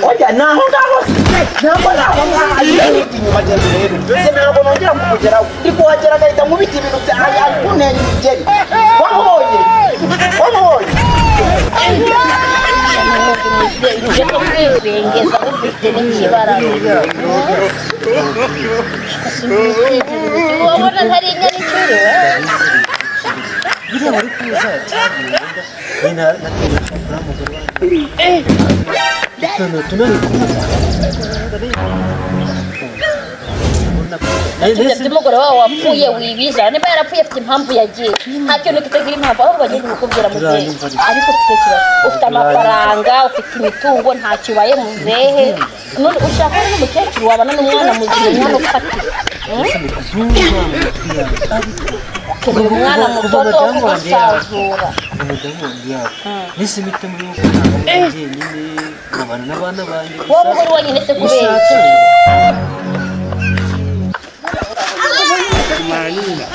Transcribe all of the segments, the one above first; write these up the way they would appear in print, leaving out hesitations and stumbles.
oya naho ngaho ntabwo naho ngaho inyuma genda rero mbese ntabwo nongera kukugeraho ndi kuhagera agahita nkubita ibintu byawe ari kuntera imigeri wamubonye uje no kwibengeza ufite n'ikibaraga wabona ntari inyaricuri biriya wari kuza cyane umugore wawe wapfuye wibiza niba yarapfuye afite impamvu yagiye nta kintu kitagira impamvu ahubwo bagiye kukubwira muzehe ariko ufite ikibazo ufite amafaranga ufite imitungo ntacyo ubaye muzehe none ushaka n'umukecuru wabana n'umwana muzima umwana ufatika umwana mutoto wo kumusazura nise mitemo yuko ntabanje nyine nkabana n'abana banjye wowe mugore wenyine se kubera Manina.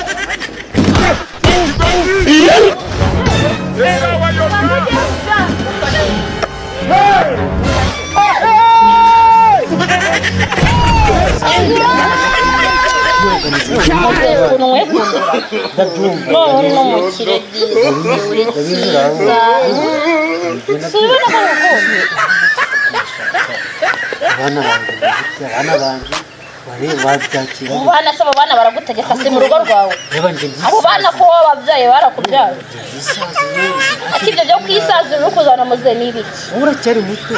abana banjye Ubana saba bana baragutegeka se mu rugo rwawe. Abo bana ko wababyaye barakubyaye. Akibyo byo kwisazura no kuzana muze nibiki. Uracyari muto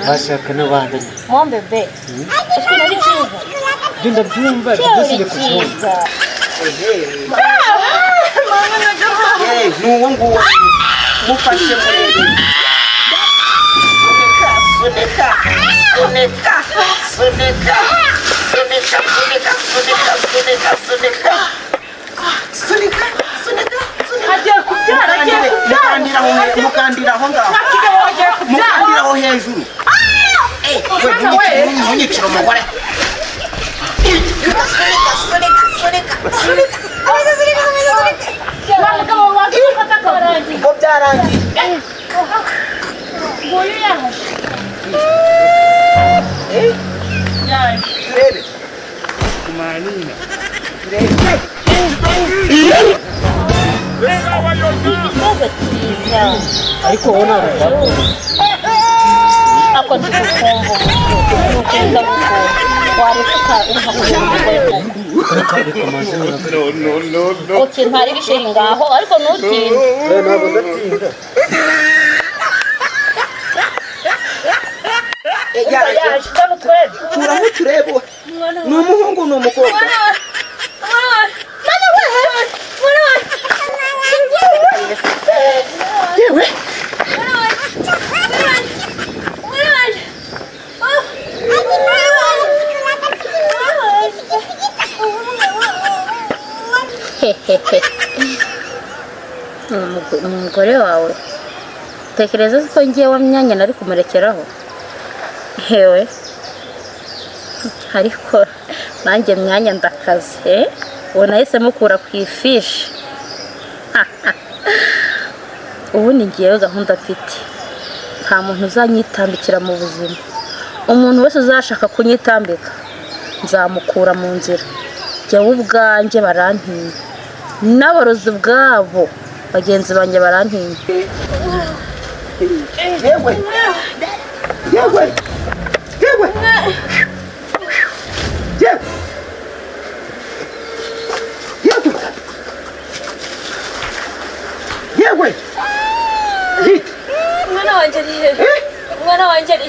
bashaka n'abandi. Mon bebe. Ese nari cyiza. Genda byumva byose cyiza. Mama naje. Nuwo nguwo. Mufashe muri. Agiye kubyara mukandiraho ngaho mukandiraho hejuru munyicira umugore ngo byarangiye turebe Manina. ariko wona ako tukumva ukunda gukora wareka No. okay ntari bisheri ngaho ariko nutinda ntabwo ndatinda turebe ni umuhungu ni umukobwa yewe umugore wawe tekereza ko ngiye wamyanya nari kumurekeraho hewe ariko nanjye myanya ndakaze ubu nahise mukura ku ifishi ubu ni ngewe gahunda mfite nta muntu uzanyitambikira mu buzima umuntu wese uzashaka kunyitambika nzamukura mu nzira jyewe ubwanjye barantinya n'aborozi bwabo bagenzi banjye barantinya yewe yewe yewe yewe umwana wanjye ari he umwana wanjye ari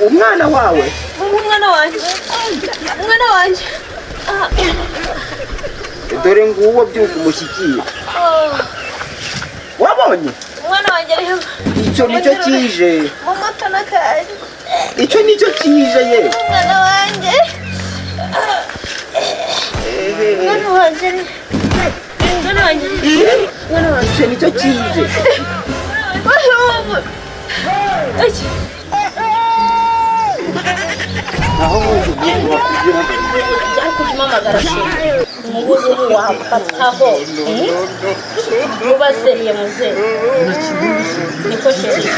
umwana wawe umwana wanjye dore nguwo byuka umushyikira wabonye umwana wanjye ari he icyo nicyo kije mu moto n'akari icyo nicyo kije ye umwana wanjye umwana wanjye ari umwana wanjye icyo nicyo kije aho umuntu cyangwa kujimamagara sheri umugozi wafataho mubaseriye muze niko sheri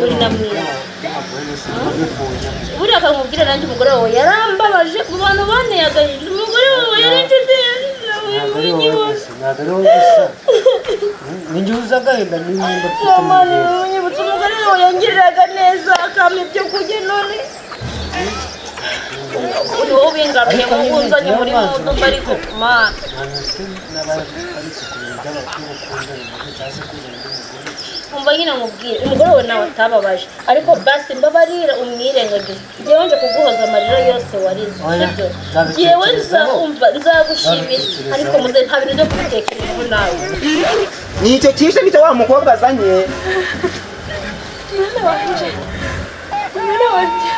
uri na mwiza buriya akamubwira nanjye umugore wawe yarambabaje ku bantu banteye agahinda umugore wawe yarinjije ntabwo ari wowe gusa ninjye uzi agahinda n'imyenda mfite mu gihe unyibutsa umugore wawe yangiriraga neza akampa ibyo kurya none uri wowe ubingaruye ngo ngunzanye muri mudu ariko mana umva nyine nkubwire umugore wawe nawe atababaje ariko basi mbabarira umwirengagize njyewe nje kuguhoza amarira yose warize sibyo njyewe nzagushimisha ariko muze nta bintu byo kubitekerezaho nawe ni icyo kishe nicyo wa mukobwa azanye Mwana wanje. Mwana wanje.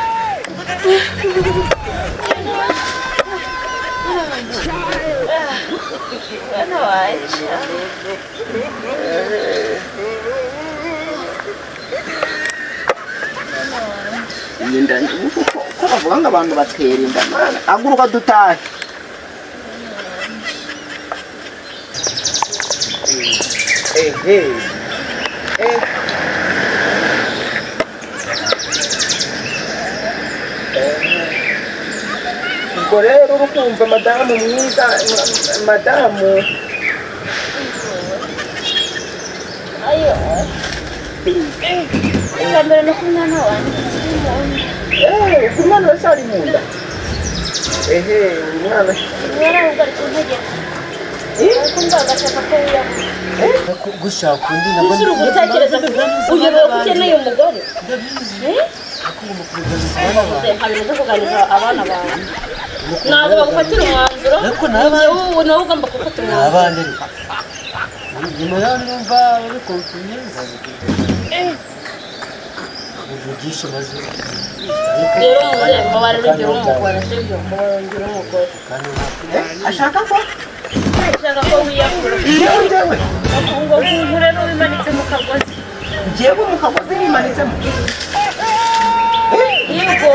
Mwana wanje. inda ko bavuga ngo abantu batera inda mana aguruka dutahe ubwo rero uri kumva madamu mwiza madamu Ayo. Kambere no kumwana wanje. umwana wese mu nda umwana Yaravuga kuntege. Kumva agashaka ko wiyahuye. gushaka undi nabwo uri gutekereza uyobewe ko ukeneye umugore nta bintu byo kuganiriza abana bawe ntabwo bagufatira umwanzuro ariko n'abandi wowe nawe ugomba gufata umwanzuro n'abandi nyuma yaho numva uri kumenya uvugisha maze rero muze mbabarira ugira umugore sibyo mbabarira umugore ashaka ko ushaka ko wiyakura njyewe ngo nkure n'ubimanitse mu kagozi njyewe mu kagozi nimanitsemo yego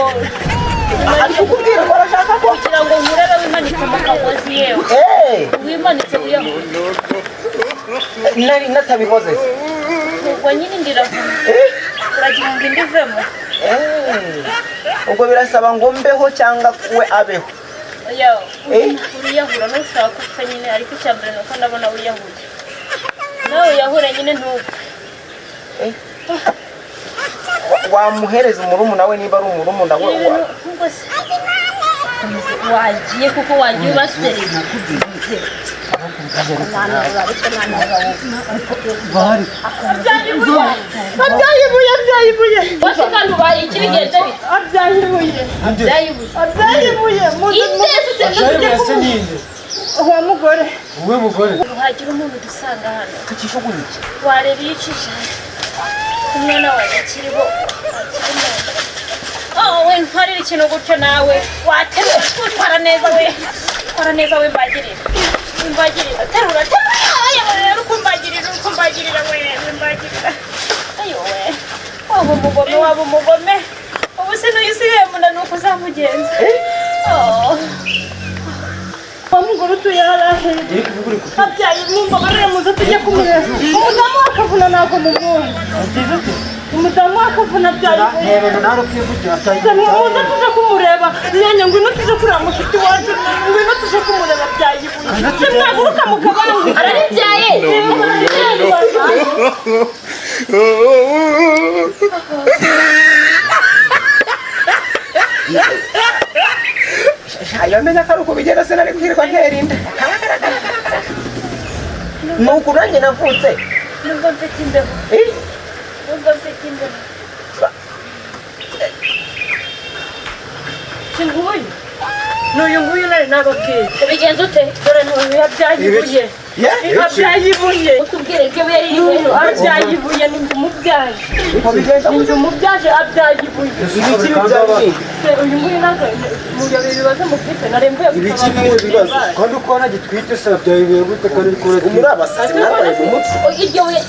ari kukubwira ko arashaka ko kugira ngo nkure n'ubimanitse mu kagozi yewe wimanitse wiyakura nari natabikoze ubwo nyine ndiravuga uragira ngo indi ivemo ubwo birasaba ngo mbeho cyangwa we abeho uriyahura ntushaka gupfa nyine ariko icya mbere ni uko ndabona wiyahuye nawe wiyahura nyine ntupfe wamuhereza umurumuna we niba ari umurumuna we wagiye kuko wagiye ubaserera abyayibuye bose kandi ubaye iki bigenze bite abyayibuye yase ninde uwo mugore uwe mugore hagira umuntu dusanga hano tukishuguye iki wareba iyo ucisha umwana wawe akiriho we ntwarira ikintu gutyo nawe waterura utwara neza we mbagirira terura rero uko mbagirira we mbagirira ayo we waba umugome ubu se n'uyisigaye munda ni uko uzamugenza umugore utuye hariya abyaye mumbabarire muze tujye kumureba umudamu wakavuna ntabwo mumwumva umudamu wakavuna abyaye muze tuje kumureba nyanya ngwino tuje kureba mushiki wacu ngwino tuje kumureba abyayibuye se mwaguruka mukabangu arabibyaye yamenya ko ari uko bigenda se nari kwirirwa ntera inda ni uku nanjye navutse nubwo mfite imbeho si nguyu n'uyu nguyu nari nababwiye ubigenza ute dore n'uyu yabyayibuye abyayibuye utubwire ibyo yari hejuru abyayibuye ni njye umubyaye ni njye umubyaje abyayibuye ibiki bibyaye uyu nguyu ntabwo muyoboye ibibazo mufite narembuye ibiki bihe bibazo kandi uko wanagitwite se byayibuye gute kandi uri kubona muri abasazi mwabaye mu mutwe iryo buye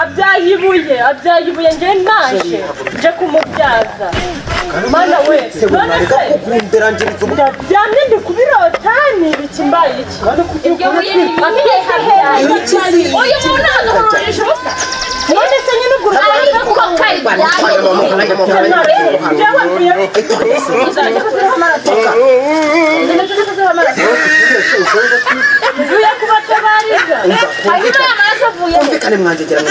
abyayibuye njye naje nje kumubyaza mana we none se kukumbera njiriza ubu byamye ndi kubirota ni ibiki mbaye iki ibyo buye ni uyu muntu azamurisha ubusa none se nyine ubwo ariko kuba kari vuye kubatabariza hanyuma amaraso avuye umvikane mwanjegera ngo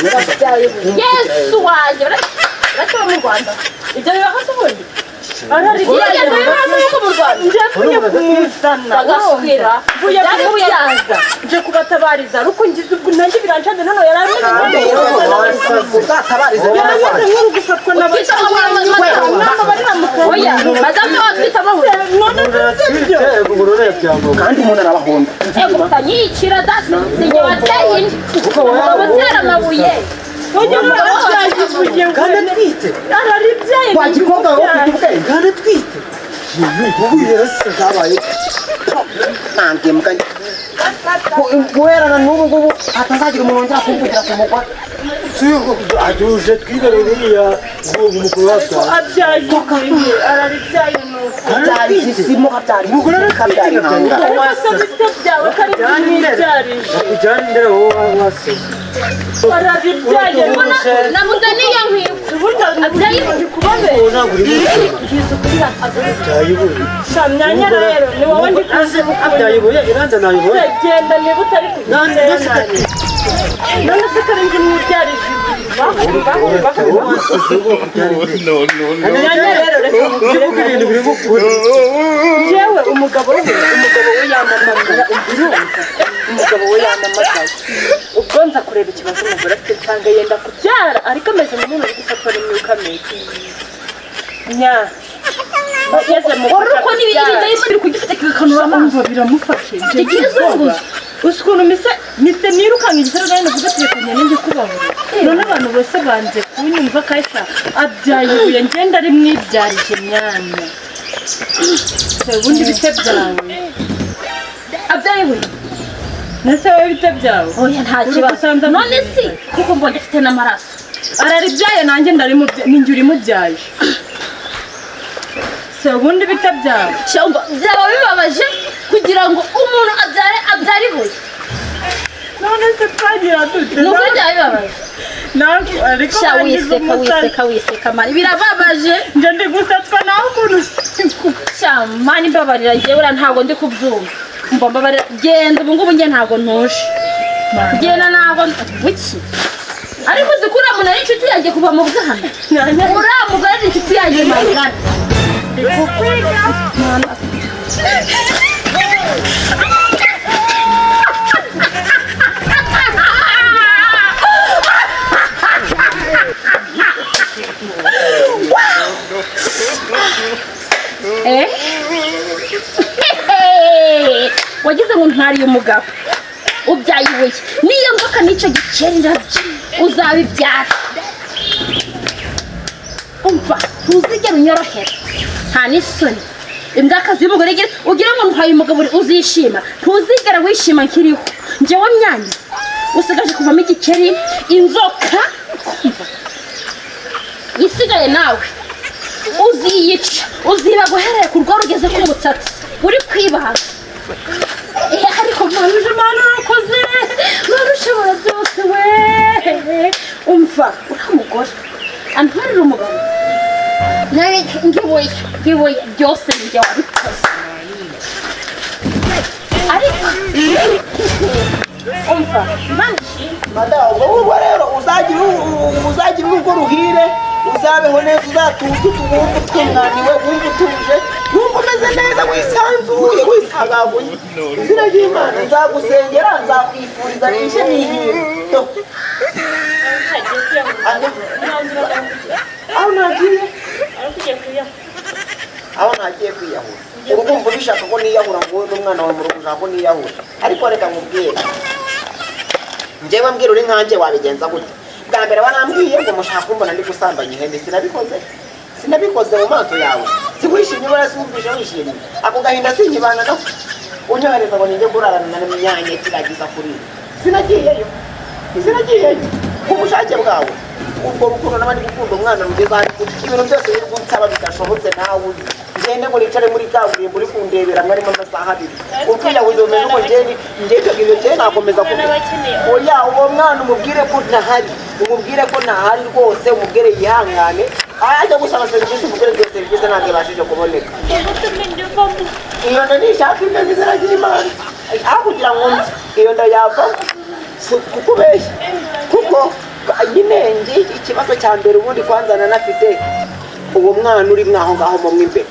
yesu wanjye baracyaba mu rwanda ibyo bibaho se ubundi nje kumuzana agasubira vuye kumubyaza nje kubatabariza ariko ngize ubwo nanjye birancanze none yarameze uzatabarize nk'uri gufatwa oya madamu watwita bahura none sibyo kandi umuntu arabahonda utanyicira dasi sinjye wateye indi utera amabuye kandi atwite araribyaye wagikobwa wowe ufite ubwenge kandi atwite ubu rero se zabaye nange muganye guherana n'ubu ngubu hatazagira umuntu wongera kumvugira ku mugwa atuje twibereye iriya umukuru wacu abyaye araribyaye nuko byari igisimo kabyari umugore kabyari intanga ariko bito byawe kari byibyarije ujyana indera wowe wasize arabibyaye nabuze niyo nkwiye abyaye kubabera ntabwo uri byayibuye shamyanya rero ni wowe ndi kuzibuka byayibuye iranza nayibuye genda niba utari kugenda none se kari nzi mwibyarije ibintu biri gukura yewe umugabo we yamamagara umugabo we yamamagaye ubwo nza kureba ikibazo umugore afite nsanga yenda kubyara ariko ameze nk'umuntu uri gufatwa n'imyuka mibi nya bageze mu uko n'ibindi biri kugifite kikanura umva biramufashe nje kizunguza ukuntu mise nirukanga igisaragani navuga ati reka nyine ndi kubahura none abantu bose banze kunyumva kaisha abyaye ibuye ngenda ari mwibyarije myanya se ubundi bite byawe abyaye we nese wowe bite byawe oya nta kibazo none si kuko mbonye afite n'amaraso araribyaye nanjye ninjye urimubyaye se ubundi bite byawe cyangwa byaba bibabaje kugira ngo umuntu abyare ibuye none se twagira dute nuko byaba bibabaje ntabwo ariko sha wiseka mani birababaje njye ndi gusetwa nawe ukuntu sha mani mbabarira njyewe ntabwo ndi kubyumva mbabarira genda ubu ngubu njye ntabwo ntuje genda ntabwo wiki ariko uzi ko uriya muntu ari inshuti yanjye kuva mu bwana uriya mugore ni inshuti yanjye magana wagize ngo ntariye umugabo ubyaye ibuye niyo ngoka n'icyo gikerera uzabibyara umva ntuzigere unyorohera nta n'isoni imbwakazi y'umugore ugira ngo ntwaye umugabo uzishima ntuzigere wishima nkiriho njyewe myanya usigaje kuvamo igikeri inzoka isigaye nawe uziyica uziba guhereye ku rwara ugeze ku mutsatsi uri kwibaha ariko mwanuje mwana urakoze mwana ushobora byose we umva uriya mugore antwarira umugabo nawe ngibuye byose njye wabikoze ariko umva madamu wowe rero uzagira urugo ruhire uzabeho neza uzatuze wumve utunganiwe wumve utuje wumve umeze neza wisanzuye wisagaguye izina ry'Imana nzagusengera nzakwifuriza nishe n'ihirwe aho nagiye kwiyahura urumva bishaka ko niyahura ngo wowe n'umwana wawe mu rugo ushaka ko niyahura ariko reka nkubwire njyewe mbwira uri nkanjye wabigenza gute bwa mbere warambwiye ngo mushaka kumbona ndi gusambanya ihene sinabikoze mu maso yawe siwishimye ubona siwumvishe wishimye ako gahinda sinkibana no unyohereza ngo ninjye kurarana na myanya kiragiza kuri sinagiyeyo ubushake bwawe ubwo rukundo n'abandi gukunda umwana rugeze ariko ibintu byose biri gunsaba bidashobotse nawe uzi ngende ngo nicare muri kaburimbo uri kundebera mwarimo amasaha abiri ubwiyahuzi bumeze uko njye nakomeza kuvuga oya uwo mwana umubwire ko ntahari umubwire ko ntahari rwose umubwire yihangane ajya gusaba serivisi umubwire iyo serivisi ntabwo ibashije kuboneka iyo nda nishaka imeze iziragira imana aho kugira ngo iyo nda yavamo kukubeshya kuko nyine ikibazo cya mbere ubundi kwanzana nafite uwo mwana uri mwaho ngaho mo imbere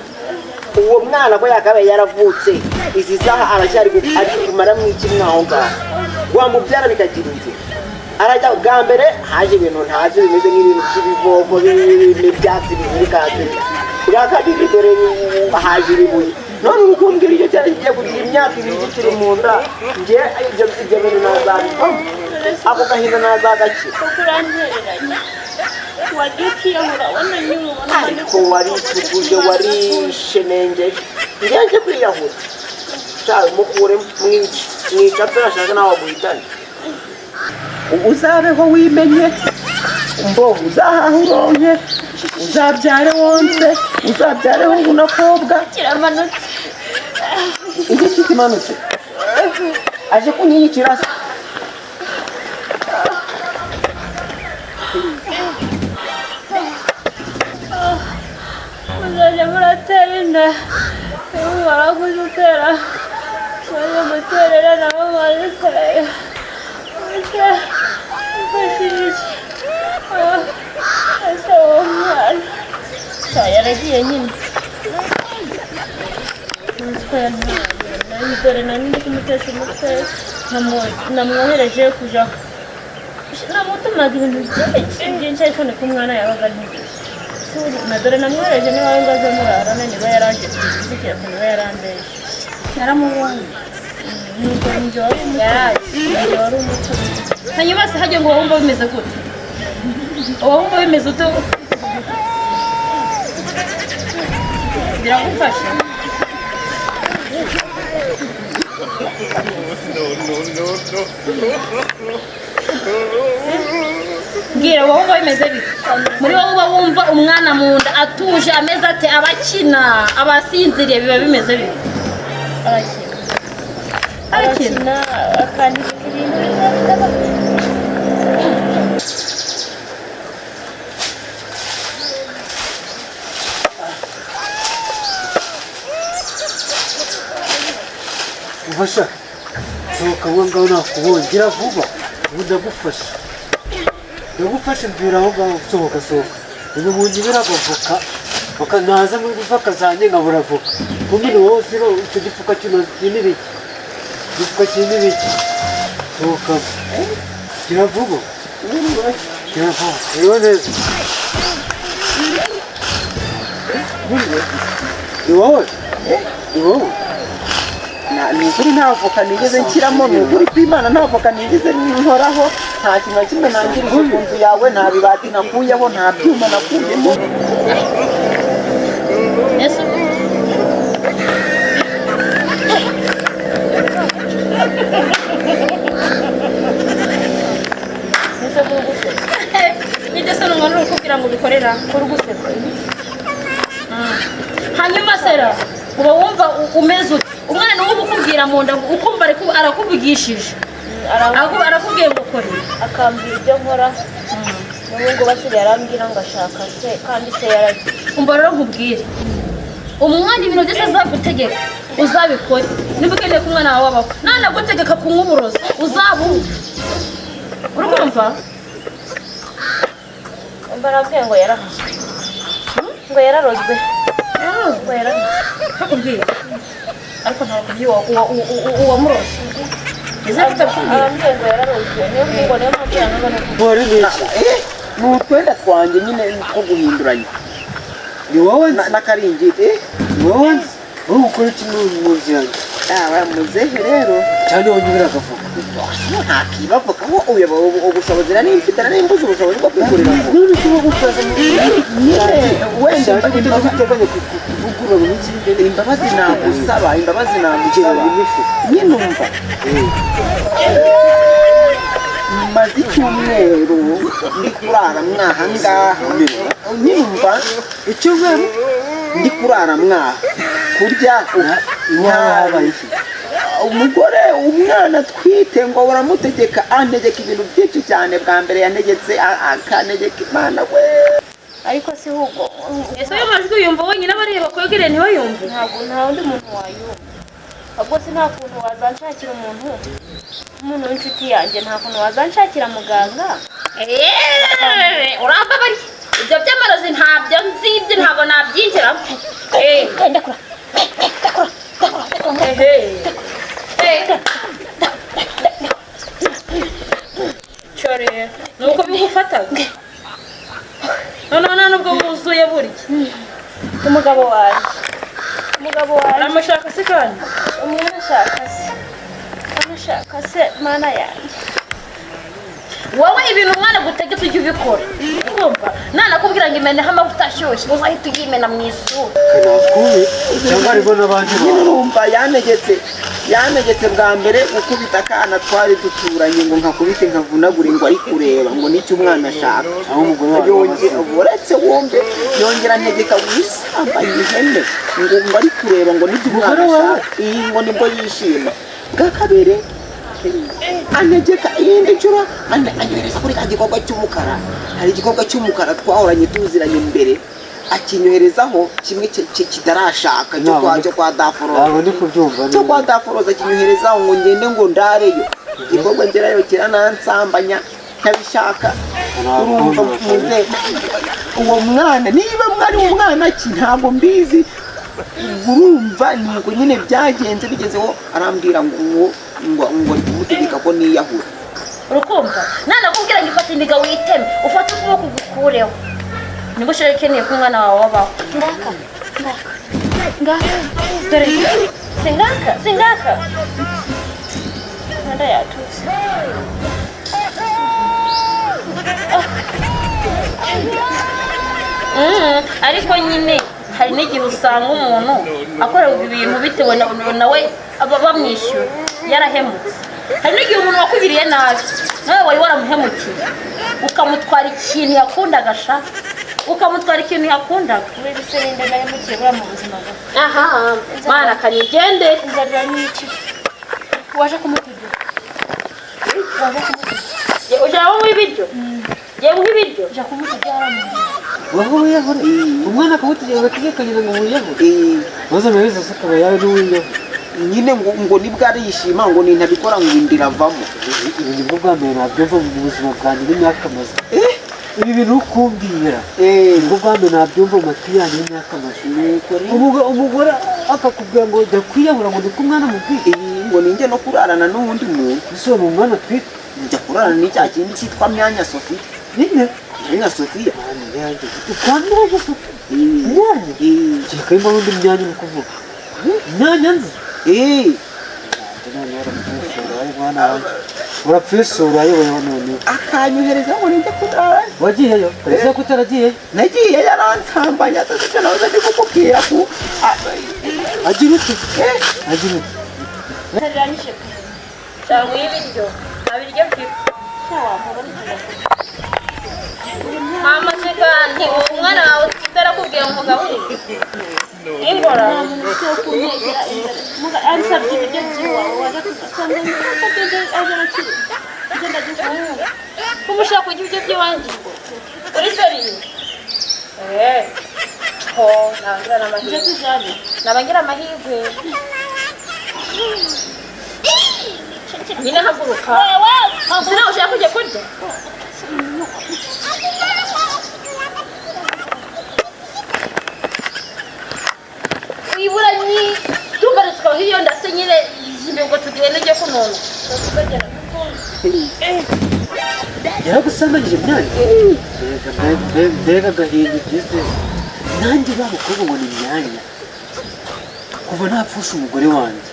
uwo mwana ko yakabaye yaravutse izi saha aracyari kumara mwiki mwaho ngaho wamubyara bikagira inzira arajya bwa mbere haje ibintu ntazi bimeze nk'ibintu by'ibivovo n'ibyatsi bizirikaze bwa kabiri dore haje ibibuye none urukumbwira icyo cyari kigiye kugira imyaka ibiri kikiri mu nda njye ibyo bintu nazabivamo ako gahinda nazagakira ariko warituguje warishenengeje ngenje kwiyahura shawe mukure mwica turashaka nawe waguhitane uzabeho wimenye mbo uzahaha uronke uzabyare wonse uzabyareho unakobwa kiramanutse igiki kimanutse aje kunyiyikira muzajya muratera inda barakuze utera bajya muterera nabo baziteye mfashije ese uwo mwana yaragiye nyine dore nari ndi kumutesha umutwe namwohereje kuja namutumaga ibintu byinshi ariko niko umwana yabaga ntigize na dore namwohereje niba we ngo aze murarana niba yarangeze ibizikira niba yarandeye yaramubonye nuko njye wari umutuzo hanyuma se hajya ngo wumva bimeze gute wumva bimeze ute biragufasha mbwira wowe uba bimeze bite muri wowe uba wumva umwana mu nda atuje ameze ate abakina abasinziriye biba bimeze bite arakina akandika ibintu ubasha sohoka aho ngaho nakubonye gira vuba ubu ndagufasha mbwira aho ngaho sohoka ubu bunyibera abavoka bakanaza muri gufaka zanjye nkabura avoka kumene wowe uzira icyo gifuka kinini sohoka gira vuba uriho neza ni wowe ni ukuri nta voka nigeze nshyiramo ni ukuri kw'Imana nta voka nigeze nkoraho nta kintu na kimwe nangirije ku nzu yawe nta bibati nakuyeho nta byuma nakuyemo nibyo se n'umuntu uri kukubwira ngo ubikorera kuri guseka hanyuma sera uba wumva umeze ute umwana niwe ukubwira mu nda ukumva arakuvugishije arakubwiye ngo ukore akambwira ibyo nkora n'ubu ngo basigaye arambwira ngo ashaka se kandi se yaragiye umva rero nkubwire umwana ibintu byose azagutegeka uzabikore niba ukeneye ko umwana wawe abaho nanagutegeka kunywa uburozi uzabunywe uri kumva arambwiye ngo yarahazwe ngo yararozwe ngo yararozwe ntakubwira ariko ntabwo uwamuroze arambwiye ngo yararozwe niyo mpamvu yangana no ntwari neza ni utwenda twanjye nyine two guhinduranya ni wowe n'akaringiti ni wowe nzi wowe ukora iki mu nzu yanjye yaba muzehe rero cyane wonyibera agafuka ntakibavuga aho ubushobozi nari mfite nari mbuze ubushobozi bwo kwigurira none tuba gukaza mu wenda uteganya kuvugurura mu minsi y'imbeho imbabazi nagusaba imifu nyinumva maze icyumweru ndi kurara mwahangaha nyumva icyumweru ndi kurara mwaha kurya habaye iki umugore umwana twite ngo uramutegeka antegeka ibintu byinshi cyane bwa mbere yantegetse akantegeka imana we ariko si ahubwo ese ayo majwi yumva wenyine abareba kwegereye ntibayumve ntabwo nta wundi muntu wayumva ahubwo si nta kuntu wazanshakira umuntu w'inshuti yanjye nta kuntu wazanshakira muganga urambabariye ibyo by'amarozi ntabyo nzi ibyo ntabwo nabyinjiramo ndakura cyore nuko bigufataga noneho nta nubwo wuzuye burya umugabo wanjye uramushaka se kandi amushaka se mana yanjye wowe ibintu umwana gutegetse ujya ubikora urumva nanakubwira ngo imeneho amavuta ashyushye uzahita uyimena mu isura nakubi cyangwa hariho n'abandi nyine urumva yantegetse bwa mbere gukubita akana twari duturanye ngo nkakubite nkavunagure ngo ari kureba ngo nicyo umwana ashaka aho umugore yongera uretse wumve yongera ntegeka gusambanya ihene ngo ari kureba ngo nicyo umwana ashaka iyi ngo nibwo yishima bwa kabiri antegeka iyindi nshuro anyohereza kuri ka gikorwa cy'umukara hari igikorwa cy'umukara twahoranye tuziranye mbere akinyoherezaho kimwe kitarashaka cyo kwa daforoza ntabwo ndi kubyumva cyo kwa daforoza kinyoherezaho ngo ngende ngo ndareyo igikorwa ngerayo kiranansambanya ntabishaka urumva muze uwo mwana niba mwari umwana ki ntabwo mbizi urumva niko nyine byagenze bigezeho arambwira ngo ari kumutegeka ko niyahura urukumva nanakubwira ngo ifate indiga witeme ufate ukuboko ugukureho nibwo ushaka ukeneye ko umwana wawe wabaho ngaka dore singaka nkanda yatutse ariko nyine hari n'igihe usanga umuntu akorerwa ibintu bitewe nawe bamwishyura yarahemutse hari n'igihe umuntu wakubiriye nabi nawe wari waramuhemukiye ukamutwara ikintu yakundaga ashaka ukamutwara ikintu yakundaga kubera ise ninde nahemukiye buriya mu buzima bwawe aha mwana kanigende inzara n'iki waje kumutegeka ujyaho nk'ibiryo yewe nk'ibiryo ujya kumutegeka wowe wiyahura umwana akamutegeka agategekanyira ngo wiyahure maze nawe zose akaba yawe n'uwiyahura nyine ngo nibwo arishima ngo nintabikora ngo indira avamo ibi nibwo bwa mbere nabyumva mu buzima bwanjye n'imyaka maze ibi bintu ukumbwira nibwo bwa mbere nabyumva mu matwi yanjye n'imyaka maze umugore akakubwira ngo jya kwiyahura ngo niko umwana mubwiye ngo ninjye no kurarana n'uwundi muntu ese uwo mwana twite njya kurarana n'icya kindi cyitwa myanya Sophie nyine myanya Sophia ukambiraje Sophia myanya kereka harimo n'undi myanya uri kuvuga myanya nzi urapfisura yeweho noneho akanyohereza ngo ninjye kurara wagiyeyo ese ko utaragiyeyo nagiye yaransambanya icyo nawe ndi kukubwira ko agira ute agira ute cyangwa ibiryo nta biryo mfite mama se kandi umwana wawe ufite arakubwiye ngo mugaburire ingora ansabye ibiryo by'iwawe wajya kugasanga kuba ushaka kurya ibiryo by'iwanjye uri seriye nabagira amahirwe nyine haguruka ese nawe ushaka kujya kurya wibura tumara tukabaho iyo ndase nyine ngo tugende ujye kunona yaragusambanyije myanya mbega agahinda ugize nanjye babukobwa ngo ni myanya kuva napfusha umugore wanjye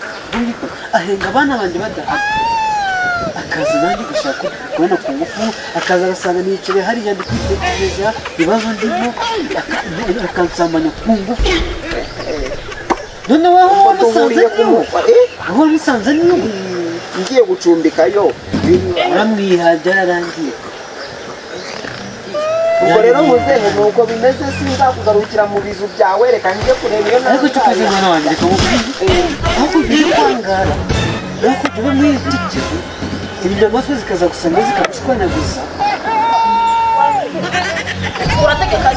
ahenga abana banjye badahari akaza nanjye gushaka kubona ku ngufu akaza agasanga nicaye hariya ndi kwitegereza ibibazo ndimo akansambanya ku ngufu none wowe wamusanze niwe wowe wamusanze niwe ngiye gucumbikayo aramwihaje ararangiye. ubwo rero muzehe nuko bimeze sinzakugarukira mu bizu byawe reka njye kureba iyo ariko tukaze mwana wanjye reka mubwire aho kugira kwangara aho kugira mwitikize inyamaswa zikaza gusanga zikagushwanyaguza. urategeka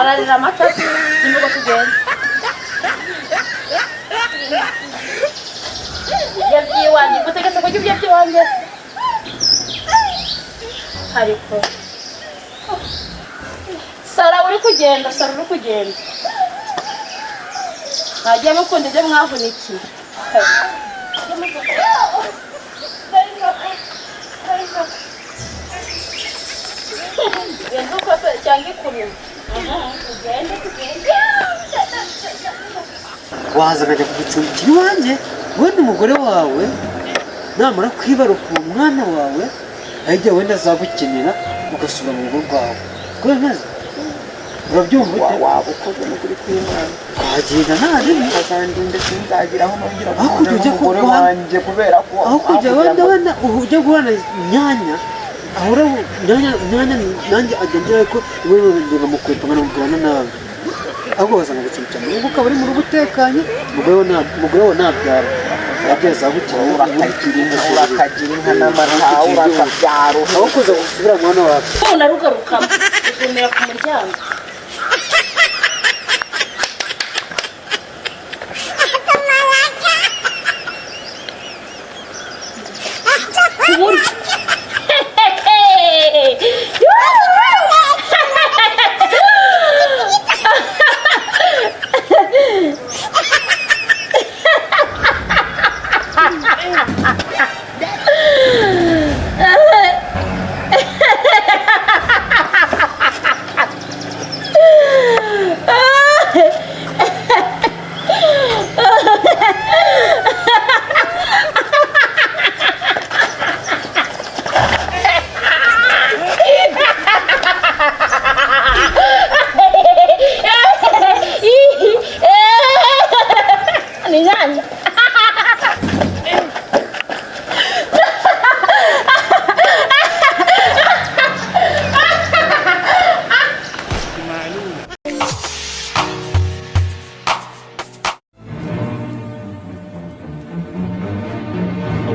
ararira amata nimba tugenda yabyiwanjye gutegetse kujya ibyo byiwanjye ariko Sara uri kugenda ntagiye mukunda ibyo mwavunikiye genda uko se cyangwa ikurura tugende waza akajya kugucumbikira iwanjye wowe n'umugore wawe namara kwibaruka uwo mwana wawe ahijya wenda azagukenera ugasubira mu rugo rwawe kubera neza urabyumva ute waba ukoze n'ukuri kw'Imana wagenda nta rimwe azandinde sinzagira aho nongera aho kujya ujya umugore wanjye kubera ko aho kujya wenda ujya guhana nyanya ahora nyanya nanjye agenda ariko wowe ngamukwepa nkamubwirana nabi ahubwo bazana gucumbikira mu rugo ukaba uri mu rugo utekanye umugore we nabyara yageze agukira urakagira inka n'amata urakabyara aho kuza gusubira mu mwana wawe umuntu arugarukamo uzumira ku muryango ku buryo ni nyanya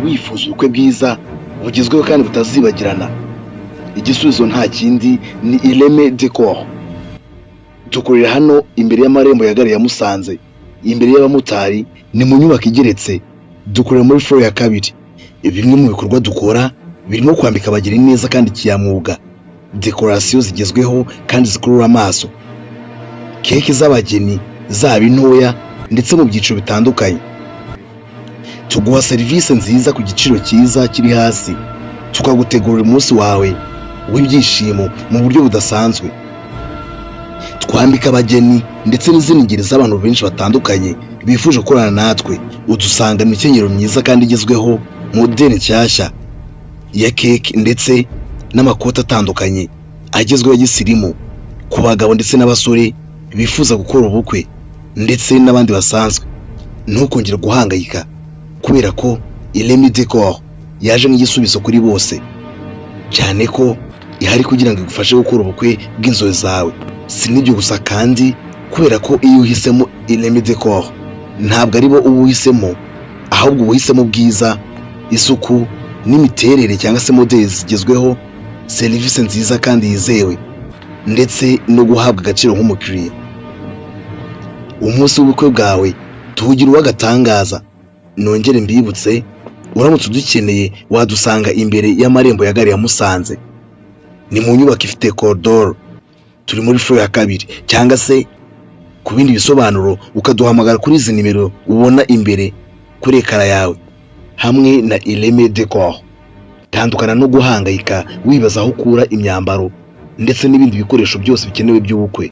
wifuza ubukwe bwiza bugezweho kandi butazibagirana. Igisubizo nta kindi ni Ireme Decor. Dukorera hano imbere y'amarembo ya gare ya Musanze, imbere y'abamotari, ni mu nyubako igeretse. Dukorera muri floor ya 2. Bimwe mu bikorwa dukora birimo kwambika abageni neza kandi kiyamwuga, decoration zigezweho kandi zikurura amaso, keke z'abageni zaba intoya ndetse mu byiciro bitandukanye. Tuguha serivisi nziza ku giciro cyiza kiri hasi, tukagutegurira umunsi wawe w'ibyishimo mu buryo budasanzwe. Twambika abageni ndetse n'izindi ngeri z'abantu benshi batandukanye bifuje gukorana natwe. Udusanga imikenyero myiza kandi igezweho, moderne nshyashya ya keke ndetse n'amakoti atandukanye agezweho ya gisirimu ku bagabo ndetse n'abasore bifuza gukora ubukwe ndetse n'abandi basanzwe. Ntukongere guhangayika kubera ko Ireme Decor yaje nk'igisubizo kuri bose, cyane ko ihari kugira ngo igufashe gukora ubukwe bw'inzozi zawe. Si n'ibyo gusa kandi kubera ko iyo uhisemo Ireme Decor ntabwo ari bo uba uhisemo, ahubwo uba uhisemo ubwiza, isuku n'imiterere cyangwa se modeli zigezweho, serivisi nziza kandi yizewe ndetse no guhabwa agaciro nk'umukiriya. Umunsi w'ubukwe bwawe tuwugira uw'agatangaza. Nongere mbibutse, uramutse udukeneye wadusanga imbere y'amarembo ya gare ya Musanze, ni mu nyubako ifite koridoro. Turi muri floor ya 2, cyangwa se ku bindi bisobanuro ukaduhamagara kuri izi nimero ubona imbere kuri ekara yawe. Hamwe na Ireme Decor tandukana no guhangayika wibaza aho ukura imyambaro ndetse n'ibindi bikoresho byose bikenewe by'ubukwe.